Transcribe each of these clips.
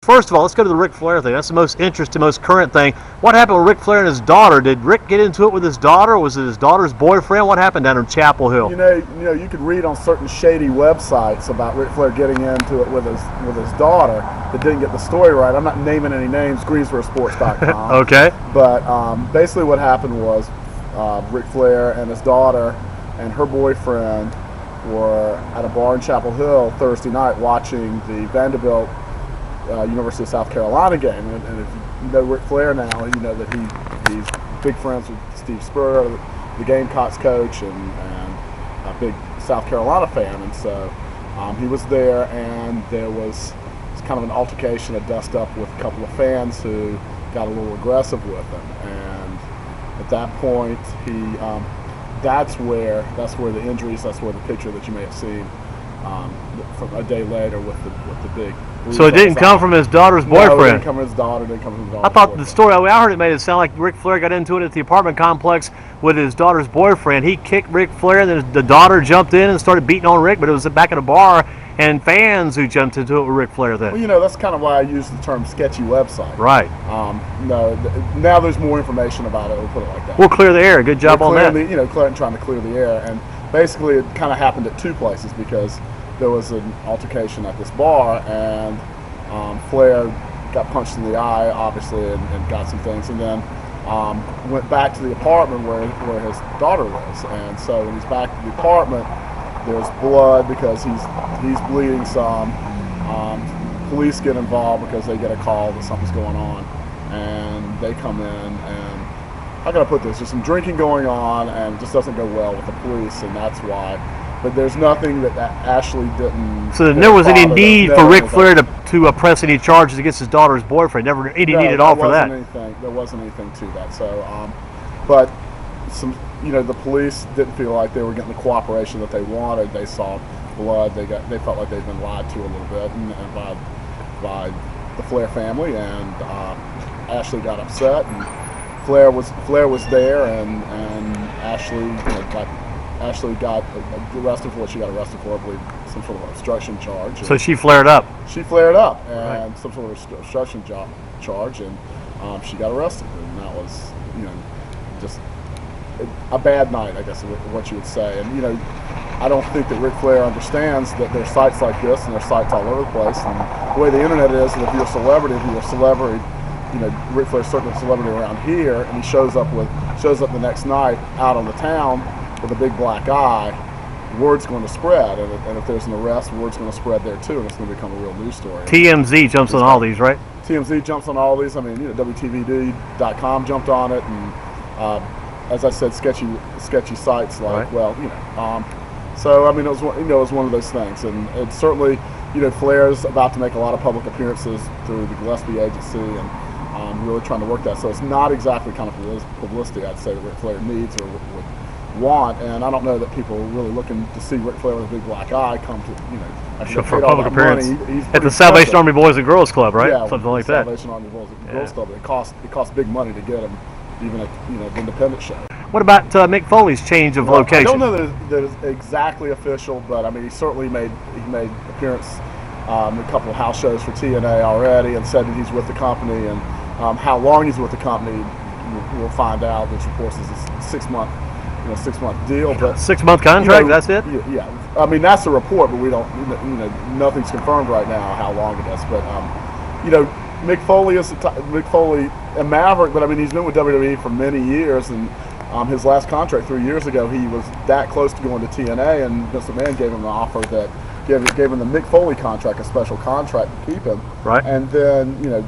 First of all, let's go to the Ric Flair thing. That's the most interesting, most current thing. What happened with Ric Flair and his daughter? Did Rick get into it with his daughter? Was it his daughter's boyfriend? What happened down in Chapel Hill? You could read on certain shady websites about Ric Flair getting into it with his daughter that didn't get the story right. I'm not naming any names, GreensboroSports.com. Okay. But basically what happened was Ric Flair and his daughter and her boyfriend were at a bar in Chapel Hill Thursday night watching the Vanderbilt University of South Carolina game, and if you know Ric Flair now, you know that he's big friends with Steve Spurrier, the Gamecocks coach, and a big South Carolina fan, and so he was there, and there was kind of an altercation, a dust up with a couple of fans who got a little aggressive with him, and at that point that's where the injuries, that's where the picture that you may have seen from a day later with the big. So it didn't come from his daughter's boyfriend? No, it didn't come from his daughter. It didn't come from his daughter's I thought boyfriend. the story I heard, it made it sound like Ric Flair got into it at the apartment complex with his daughter's boyfriend. He kicked Ric Flair, and then the daughter jumped in and started beating on Rick, but it was back at a bar, and fans who jumped into it with Ric Flair then. Well, that's kind of why I use the term sketchy website. Right. No, now there's more information about it. We'll put it like that. We'll clear the air. Good job on that. Trying to clear the air, and basically it kind of happened at two places because there was an altercation at this bar, and Flair got punched in the eye, obviously, and got some things, and then went back to the apartment where his daughter lives. And so when he's back to the apartment, there's blood because he's bleeding some. Police get involved because they get a call that something's going on, and they come in, and how can I put this? There's some drinking going on, and it just doesn't go well with the police, and that's why. But there's nothing that Ashley didn't. So there was any need for Ric Flair to press any charges against his daughter's boyfriend? He didn't need it all for that. There wasn't anything to that. So, but the police didn't feel like they were getting the cooperation that they wanted. They saw blood. They felt like they'd been lied to a little bit, and by the Flair family, and Ashley got upset, and Flair was there, and Ashley got arrested for what she got arrested for, I believe, some sort of obstruction charge. So she flared up. She flared up, and some sort of obstruction charge, and she got arrested, and that was, just a bad night, I guess, is what you would say. And I don't think that Ric Flair understands that there's sites like this, and there's sites all over the place, and the way the internet is, and if you're a celebrity, Ric Flair's certainly a celebrity around here, and he shows up the next night out on the town with a big black eye, word's going to spread, and if there's an arrest, word's going to spread there too, and it's going to become a real news story. TMZ jumps on all these, right? TMZ jumps on all these. I mean, WTVD.com jumped on it, and as I said, sketchy sites like, right. So I mean, it was one of those things, and it's certainly, Flair's about to make a lot of public appearances through the Gillespie agency, and really trying to work that. So it's not exactly kind of publicity, I'd say, that Ric Flair needs or would want, and I don't know that people are really looking to see Ric Flair with a big black eye come to, for a public appearance at the Salvation Army Boys and Girls Club, right? Yeah, something like that. Salvation Army Boys and Girls Club. It costs big money to get him, even at the independent show. What about Mick Foley's change of location? I don't know that it's exactly official, but I mean, he certainly made appearance in a couple of house shows for TNA already, and said that he's with the company, and how long he's with the company, we'll find out. Which of course is a 6 month. 6 month deal, but 6 month contract. That's it. Yeah, I mean that's the report, but we don't. Nothing's confirmed right now how long it is. But Mick Foley is Mick Foley a Maverick, but I mean he's been with WWE for many years, and his last contract 3 years ago, he was that close to going to TNA, and Vince McMahon gave him an offer that gave him the Mick Foley contract, a special contract to keep him. Right. And then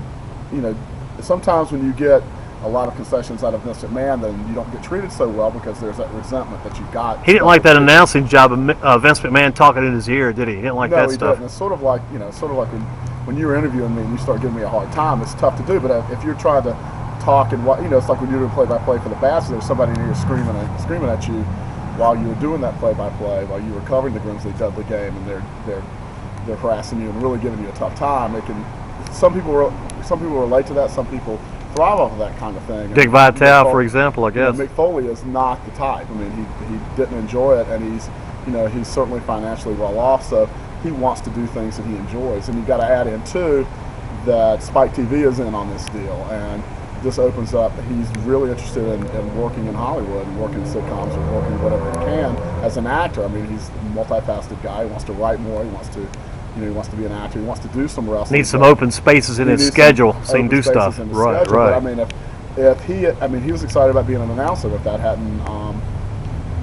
sometimes when you get a lot of concessions out of Vince McMahon, then you don't get treated so well because there's that resentment that you've got. He didn't like that announcing job of Vince McMahon talking in his ear, did he? He didn't like that stuff. Didn't. It's sort of like when you're interviewing me and you start giving me a hard time. It's tough to do, but if you're trying to talk and it's like when you're doing play-by-play for the Bats, there's somebody in here screaming at you while you were doing that play-by-play, while you were covering the Grimsley Dudley game, and they're harassing you and really giving you a tough time. Some people relate to that. Some people thrive off of that kind of thing. Dick Vitale, for example, I guess. Mick Foley is not the type. I mean, he didn't enjoy it, and he's certainly financially well off, so he wants to do things that he enjoys. And you've got to add in too that Spike TV is in on this deal, and this opens up. He's really interested in working in Hollywood and working in sitcoms or working whatever he can as an actor. I mean, he's a multifaceted guy. He wants to write more. He wants to, he wants to be an actor. He wants to do some wrestling. Needs some open spaces in his schedule so he can do stuff. Right. But I mean, if he was excited about being an announcer. If that hadn't,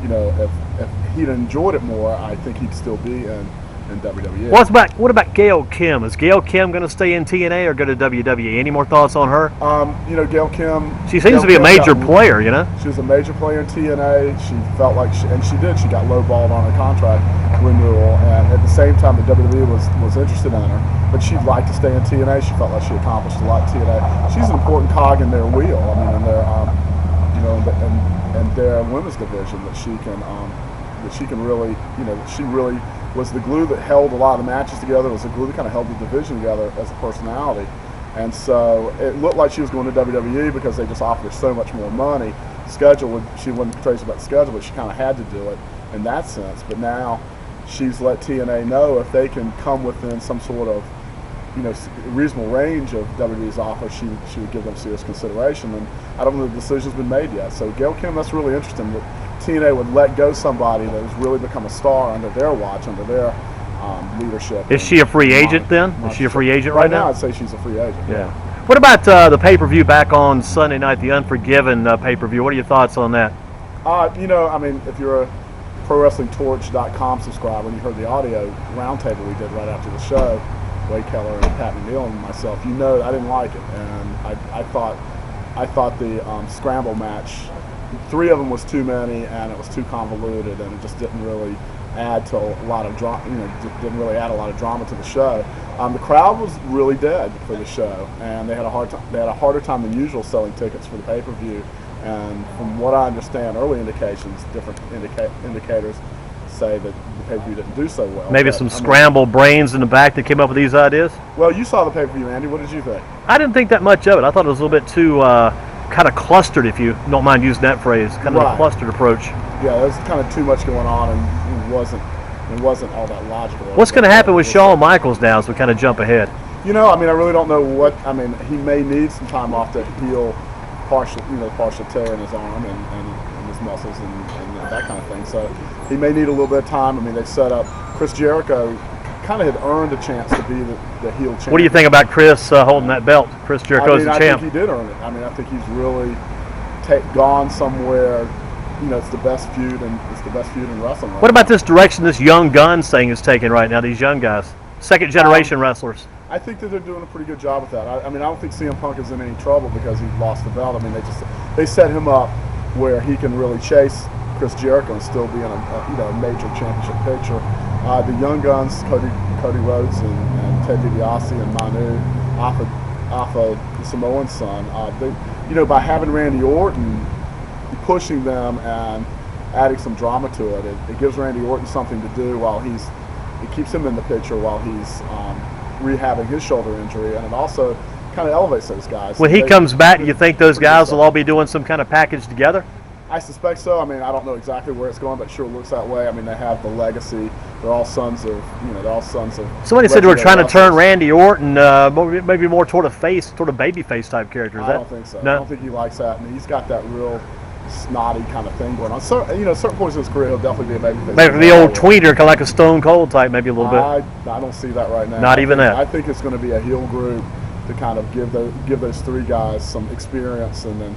if he'd enjoyed it more, I think he'd still be in WWE. What about Gail Kim? Is Gail Kim going to stay in TNA or go to WWE? Any more thoughts on her? Gail Kim. She seems to be a major player, She was a major player in TNA. She felt like, she got lowballed on her contract renewal, and at the same time, the WWE was interested in her, but she'd like to stay in TNA. She felt like she accomplished a lot in TNA. She's an important cog in their wheel. I mean, in their, in their women's division that she can really, she really was the glue that held a lot of the matches together. It was the glue that kind of held the division together as a personality. And so it looked like she was going to WWE because they just offered her so much more money. She wasn't crazy about the schedule, but she kind of had to do it in that sense. But now she's let TNA know if they can come within some sort of reasonable range of WWE's offer, she would give them serious consideration. And I don't know if the decision's been made yet. So Gail Kim, that's really interesting that TNA would let go somebody that has really become a star under their watch, under their leadership. Is she a free agent then? Is she a free agent right now? I'd say she's a free agent. Yeah. What about the pay-per-view back on Sunday night, the Unforgiven pay-per-view? What are your thoughts on that? I mean, if you're a ProWrestlingTorch.com subscriber and you heard the audio roundtable we did right after the show, Wade Keller and Pat McNeil and myself, I didn't like it, and I thought the scramble match, 3 of them was too many, and it was too convoluted, and it just didn't really add to a lot of drama. Didn't really add a lot of drama to the show. The crowd was really dead for the show, and they had a harder time than usual selling tickets for the pay-per-view. And from what I understand, early indications, different indicators say that the pay-per-view didn't do so well. Maybe some scrambled brains in the back that came up with these ideas? Well, you saw the pay-per-view, Andy. What did you think? I didn't think that much of it. I thought it was a little bit too kind of clustered, if you don't mind using that phrase, kind of a clustered approach. Yeah, there's kind of too much going on, and it wasn't all that logical. What's going to happen with Shawn Michaels now as we kind of jump ahead? I really don't know what. He may need some time off to heal partial tear in his arm and his muscles and that kind of thing. So he may need a little bit of time. They set up Chris Jericho. Kind of had earned a chance to be the heel champion. What do you think about Chris holding that belt? Chris Jericho's the champ. I think he did earn it. I think he's really gone somewhere. It's the best feud, and it's the best feud in wrestling. What about this direction this young guns thing is taking right now? These young guys, second generation wrestlers. I think that they're doing a pretty good job with that. I don't think CM Punk is in any trouble because he lost the belt. They set him up where he can really chase Chris Jericho and still be in a major championship picture. The young guns, Cody Rhodes and Ted DiBiase and Manu, off of Samoan son, by having Randy Orton, pushing them and adding some drama to it, it gives Randy Orton something to do it keeps him in the picture while he's rehabbing his shoulder injury, and it also kind of elevates those guys. When he comes back, do you think those guys will all be doing some kind of package together? I suspect so. I don't know exactly where it's going, but it sure looks that way. They have the legacy. They're all sons of. Somebody said they were trying to turn Randy Orton maybe more toward a baby face type character. I don't think so. No? I don't think he likes that. He's got that real snotty kind of thing going on. So, certain points in his career, he'll definitely be a baby face. Maybe the old tweener, kind of like a Stone Cold type, maybe a little bit. I don't see that right now. Not even that. I think it's going to be a heel group to kind of give those 3 guys some experience, and then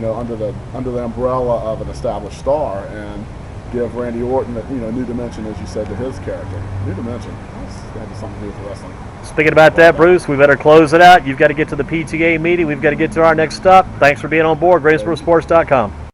under the umbrella of an established star, and give Randy Orton a new dimension, as you said, to his character. New dimension. That's got to be something to do with wrestling. Speaking about that, Bruce, we better close it out. You've got to get to the PTA meeting. We've got to get to our next stop. Thanks for being on board. GreatestWorldSports.com.